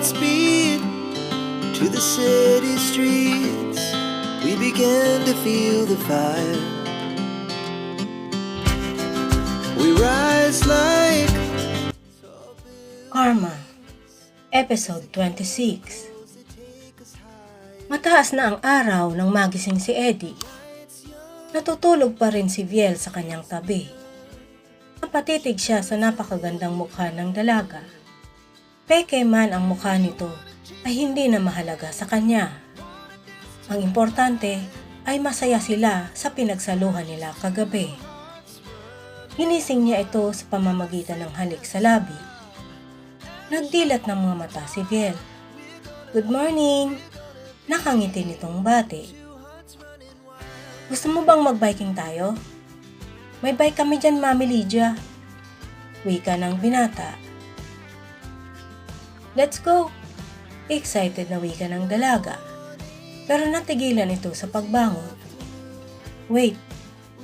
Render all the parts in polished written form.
Godspeed to the city streets. We began to feel the fire. We rise like Karma, Episode 26. Mataas na ang araw nang magising si Eddie. Natutulog pa rin si Viel sa kanyang tabi. Napatitig siya sa napakagandang mukha ng dalaga. Peke man ang mukha nito ay hindi na mahalaga sa kanya. Ang importante ay masaya sila sa pinagsaluhan nila kagabi. Ginising niya ito sa pamamagitan ng halik sa labi. Nagdilat ng mga mata si Viel. "Good morning!" Nakangiti nitong bati. "Gusto mo bang mag-biking tayo?" "May bike kami dyan, Mami Lydia." Wika ng binata. "Let's go!" Excited na wika ng dalaga. Pero natigilan ito sa pagbangon. "Wait,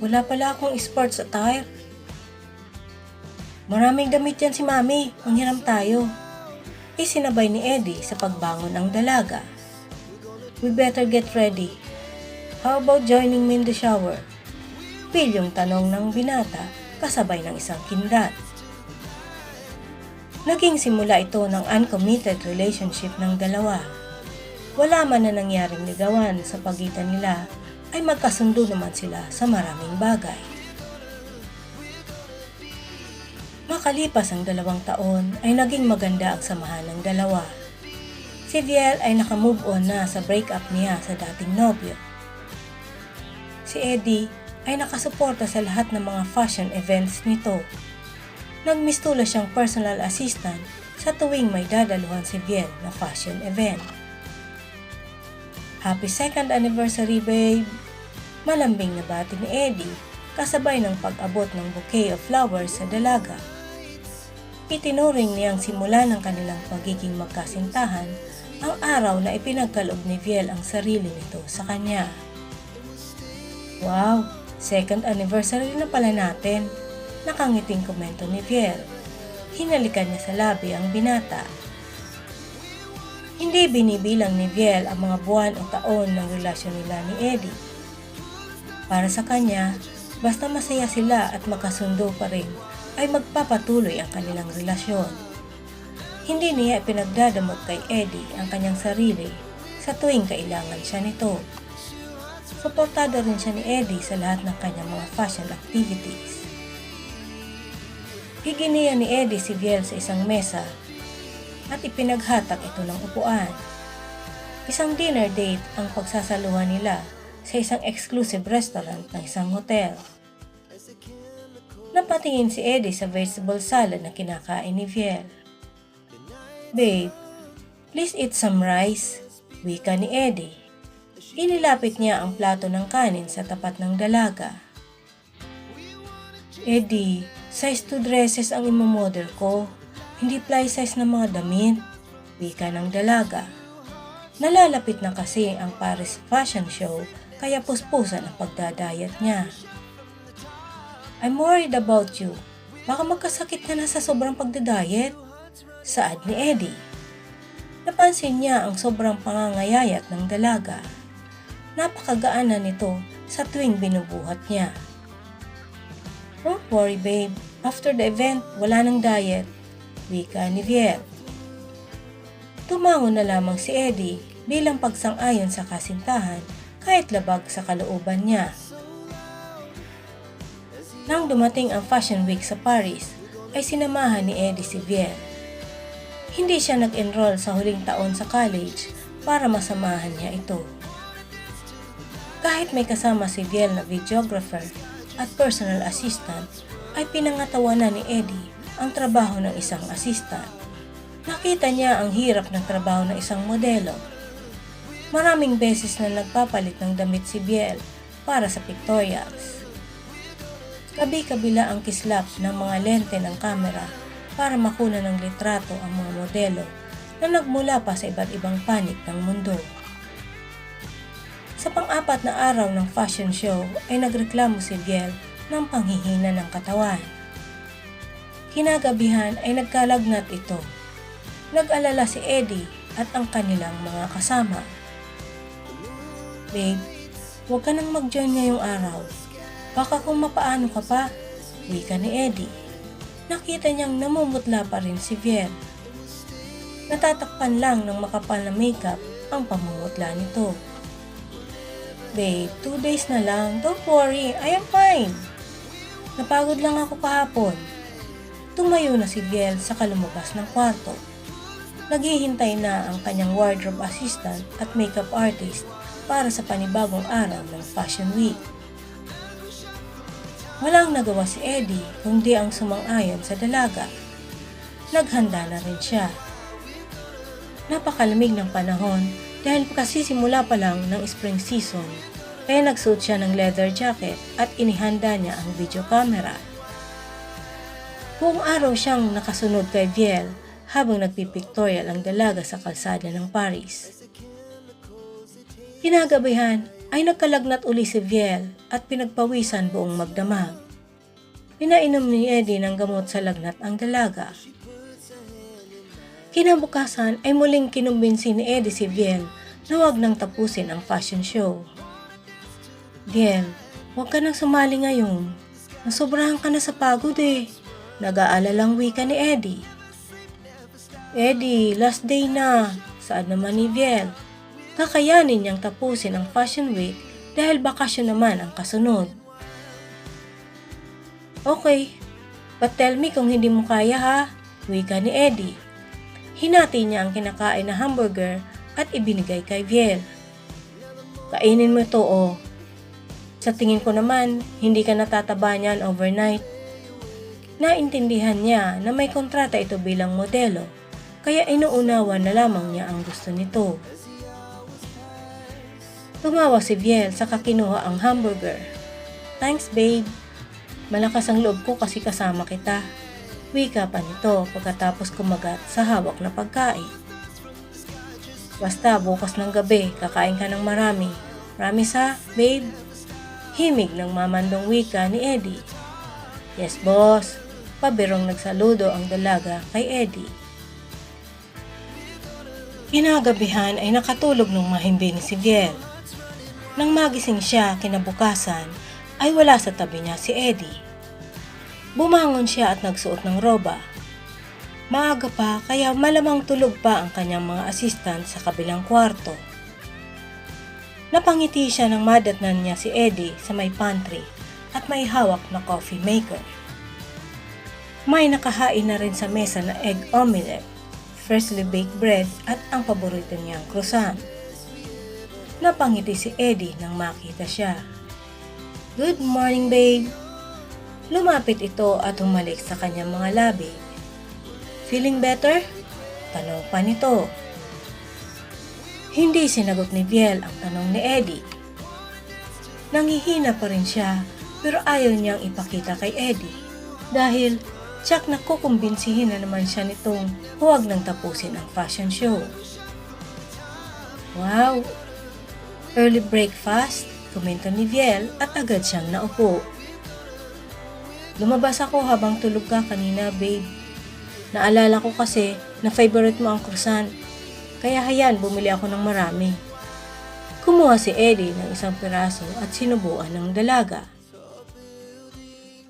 wala pala akong sports attire." "Maraming damit yan si Mami, manghiram tayo." Isinabay ni Eddie sa pagbangon ng dalaga. "We better get ready. How about joining me in the shower?" Pilyong tanong ng binata kasabay ng isang kindat. Naging simula ito ng uncommitted relationship ng dalawa. Wala man na nangyaring ligawan sa pagitan nila ay magkasundo naman sila sa maraming bagay. Makalipas ang 2 taon ay naging maganda ang samahan ng dalawa. Si Viel ay nakamove on na sa breakup niya sa dating nobyo. Si Eddie ay nakasuporta sa lahat ng mga fashion events nito. Nagmistula siyang personal assistant sa tuwing may dadaluhan si Viel na fashion event. "Happy 2nd anniversary, babe!" Malambing na bati ni Eddie kasabay ng pag-abot ng bouquet of flowers sa dalaga. Itinuring niyang simula ng kanilang pagiging magkasintahan ang araw na ipinagkaloob ni Viel ang sarili nito sa kanya. "Wow, 2nd anniversary na pala natin," nakangiting komento ni Viel. Hinalikan niya sa labi ang binata. Hindi binibilang ni Viel ang mga buwan o taon ng relasyon nila ni Eddie. Para sa kanya, basta masaya sila at makasundo pa rin, ay magpapatuloy ang kanilang relasyon. Hindi niya ipinagdadamot kay Eddie ang kanyang sarili sa tuwing kailangan siya nito. Suportado rin siya ni Eddie sa lahat ng kanyang mga fashion activities. Higiniya ni Eddie si Viel sa isang mesa at ipinaghatak ito ng upuan. Isang dinner date ang pagsasaluhan nila sa isang exclusive restaurant ng isang hotel. Napatingin si Eddie sa vegetable salad na kinakain ni Viel. "Babe, please eat some rice," wika ni Eddie. Inilapit niya ang plato ng kanin sa tapat ng dalaga. "Eddie, size 2 dresses ang imomodel ko, hindi plus size ng mga damit," wika ng dalaga. Nalalapit na kasi ang Paris Fashion Show kaya puspusan ang pagdadayat niya. "I'm worried about you. Baka magkasakit ka na sa sobrang pagdadayet," saad ni Eddie. Napansin niya ang sobrang pangangayayat ng dalaga. Napakagaan na nito sa tuwing binubuhat niya. "Don't worry, babe. After the event, wala nang diet," wika ni Viel. Tumango na lamang si Eddie bilang pagsang-ayon sa kasintahan kahit labag sa kalooban niya. Nang dumating ang Fashion Week sa Paris, ay sinamahan ni Eddie si Viel. Hindi siya nag-enroll sa huling taon sa college para masamahan niya ito. Kahit may kasama si Viel na videographer at personal assistant, ay pinangatawanan ni Eddie ang trabaho ng isang assistant. Nakita niya ang hirap ng trabaho ng isang modelo. Maraming beses na nagpapalit ng damit si Viel para sa pictorials. Kabi-kabila ang kislap ng mga lente ng kamera para makuha ng litrato ang mga modelo na nagmula pa sa iba't ibang panig ng mundo. Sa pang-4 na araw ng fashion show ay nagreklamo si Viel ng panghihina ng katawan. Kinagabihan ay nagkalagnat ito. Nag-alala si Eddie at ang kanilang mga kasama. Babe, huwag ka nang mag-join ngayong araw. Baka kung mapaano ka pa, wika ni Eddie. Nakita niyang namumutla pa rin si Viel. Natatakpan lang ng makapal na makeup ang pamumutla nito. Babe, 2 days na lang. Don't worry, I am fine. Napagod lang ako kahapon. Tumayo na si Viel sa kalumabas ng kwarto. Naghihintay na ang kanyang wardrobe assistant at makeup artist para sa panibagong araw ng Fashion Week. Walang nagawa si Eddie kundi ang sumang-ayon sa dalaga. Naghanda na rin siya. Napakalamig ng panahon dahil kasisimula pa lang ng spring season, kaya nagsuot siya ng leather jacket at inihanda niya ang video camera. Buong araw siyang nakasunod kay Viel habang nagpipictorial ang dalaga sa kalsada ng Paris. Kinagabihan ay nagkalagnat uli si Viel at pinagpawisan buong magdamag. Pinainom ni Eddie ng gamot sa lagnat ang dalaga. Kinabukasan ay muling kinumbinsi ni Eddie si Viel na huwag nang tapusin ang fashion show. Viel, huwag ka nang sumali ngayon. Nasobrahan ka na sa pagod eh. Nag-aalalang wika ni Eddie. Eddie, last day na. Saan naman ni Viel? Kakayanin niyang tapusin ang Fashion Week dahil bakasyon naman ang kasunod. Okay, but tell me kung hindi mo kaya ha, wika ni Eddie. Hinati niya ang kinakain na hamburger at ibinigay kay Viel. Kainin mo ito oh. Sa tingin ko naman, hindi ka natataba niyan overnight. Naintindihan niya na may kontrata ito bilang modelo, kaya inuunawa na lamang niya ang gusto nito. Tumawa si Viel sa kinuha ang hamburger. Thanks babe. Malakas ang loob ko kasi kasama kita. Wika pa nito pagkatapos kumagat sa hawak na pagkain. Basta bukas ng gabi, kakain ka ng marami. Promise ha, babe? Himig ng mamandong wika ni Eddie. Yes boss. Pabirong nagsaludo ang dalaga kay Eddie. Kinagabihan ay nakatulog ng mahimbing si Viel. Nang magising siya kinabukasan, ay wala sa tabi niya si Eddie. Bumangon siya at nagsuot ng roba. Maaga pa kaya malamang tulog pa ang kanyang mga assistant sa kabilang kwarto. Napangiti siya nang madatnan niya si Eddie sa may pantry at may hawak na coffee maker. May nakahain na rin sa mesa na egg omelette, freshly baked bread at ang paborito niyang croissant. Napangiti si Eddie nang makita siya. Good morning babe. Lumapit ito at humalik sa kanyang mga labi. Feeling better? Tanong pa nito. Hindi sinagot ni Viel ang tanong ni Eddie. Nangihina pa rin siya pero ayaw niyang ipakita kay Eddie dahil tsak na kukumbinsihin na naman siya nitong huwag nang tapusin ang fashion show. Wow! Early breakfast, komento ni Viel at agad siyang naupo. Lumabas ako habang tulog ka kanina, babe. Naalala ko kasi na favorite mo ang croissant, kaya hayan bumili ako ng marami. Kumuha si Eddie ng isang piraso at sinubuan ng dalaga.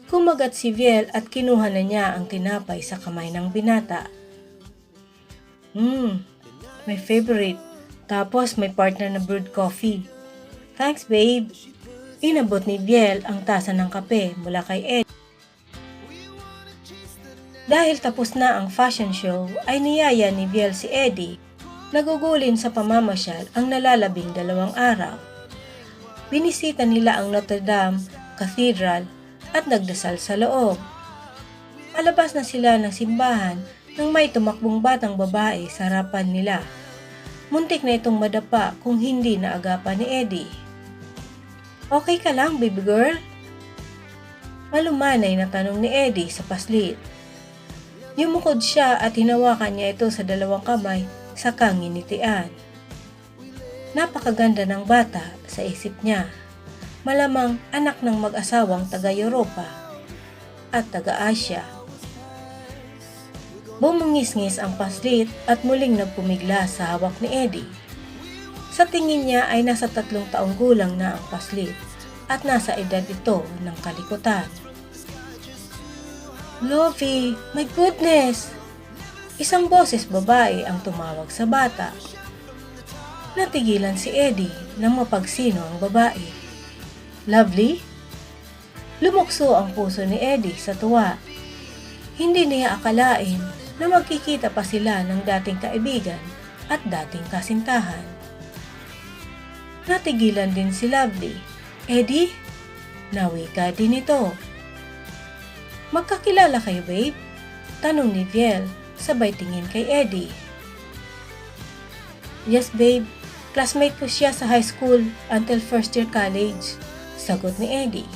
Kumagat si Viel at kinuha na niya ang tinapay sa kamay ng binata. My favorite. Tapos may partner na brewed coffee. Thanks babe. Inabot ni Viel ang tasa ng kape mula kay Eddie. Dahil tapos na ang fashion show, ay niyaya ni Viel si Eddie. Nagugulin sa pamamasyal ang nalalabing 2 araw. Binisita nila ang Notre Dame Cathedral at nagdasal sa loob. Palabas na sila ng simbahan nang may tumakbong batang babae sa harapan nila. Muntik na itong madapa kung hindi naagapan ni Eddie. Okay ka lang, baby girl? Malumanay na tanong ni Eddie sa paslit. Yumukod siya at hinawakan niya ito sa 2 kamay sa kanginitian. Napakaganda ng bata sa isip niya. Malamang anak ng mag-asawang taga-Europa at taga-Asya. Bumungis-ngis ang paslit at muling nagpumigla sa hawak ni Eddie. Sa tingin niya ay nasa 3 taong gulang na ang paslit at nasa edad ito ng kalikutan. "Lovey, my goodness!" Isang boses babae ang tumawag sa bata. Natigilan si Eddie nang mapagsino ang babae. "Lovely?" Lumukso ang puso ni Eddie sa tuwa. Hindi niya akalain na magkikita pa sila ng dating kaibigan at dating kasintahan. Natigilan din si Lovely. "Eddie?" Nawika din ito. "Magkakilala kayo, babe?" Tanong ni Viel, sabay tingin kay Eddie. "Yes, babe. Classmate ko siya sa high school until first year college," sagot ni Eddie.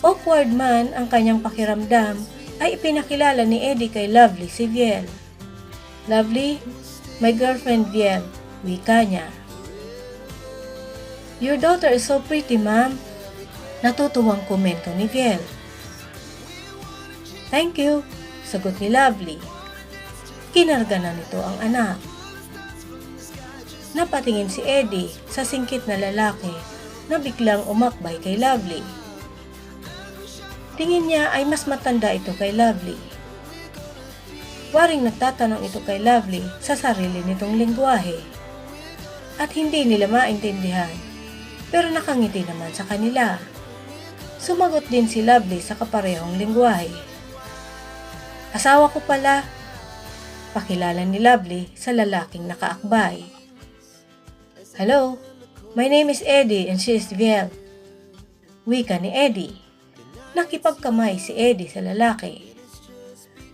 Awkward man ang kanyang pakiramdam, ay ipinakilala ni Eddie kay Lovely si Viel. "Lovely, my girlfriend Viel," wika niya. "Your daughter is so pretty, ma'am," natutuwang komento ni Viel. "Thank you," sagot ni Lovely. Kinarga na nito ang anak. Napatingin si Eddie sa singkit na lalaki na biglang umakbay kay Lovely. Tingin niya ay mas matanda ito kay Lovely. Waring nagtatanong ito kay Lovely sa sarili nitong lengguwahe. At hindi nila maintindihan, pero nakangiti naman sa kanila. Sumagot din si Lovely sa kaparehong lengguwahe. "Asawa ko pala," pakilala ni Lovely sa lalaking nakaakbay. "Hello, my name is Eddie and she is Viel," wika ni Eddie. Nakipagkamay si Eddie sa lalaki.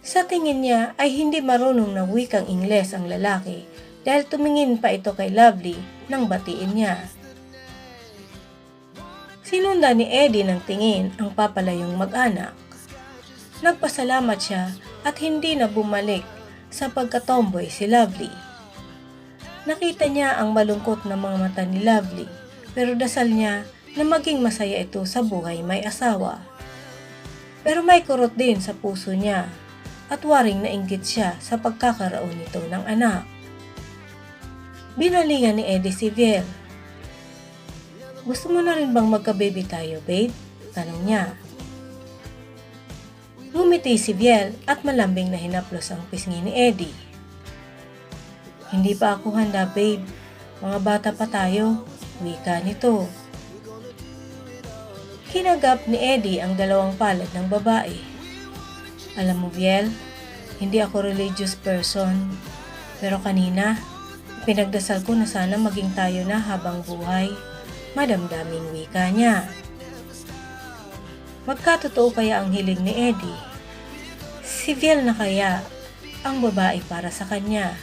Sa tingin niya ay hindi marunong ng wikang Ingles ang lalaki dahil tumingin pa ito kay Lovely nang batiin niya. Sinundan ni Eddie ng tingin ang papalayong mag-anak. Nagpasalamat siya at hindi na bumalik sa pagkatomboy si Lovely. Nakita niya ang malungkot na mga mata ni Lovely, pero dasal niya na maging masaya ito sa buhay may asawa. Pero may kurot din sa puso niya at waring nainggit siya sa pagkakaroon nito ng anak. Binalingan ni Eddie si Viel. "Gusto mo na rin bang magka-baby tayo, babe?" tanong niya. Ngumiti si Viel at malambing na hinaplos ang pisngi ni Eddie. "Hindi pa ako handa, babe. Mga bata pa tayo," wika nito. Kinagap ni Eddie ang dalawang palad ng babae. "Alam mo, Viel, hindi ako religious person. Pero kanina, pinagdasal ko na sana maging tayo na habang buhay." Madamdaming wika niya. Magkatotoo kaya ang hiling ni Eddie? Si Viel na kaya ang babae para sa kanya?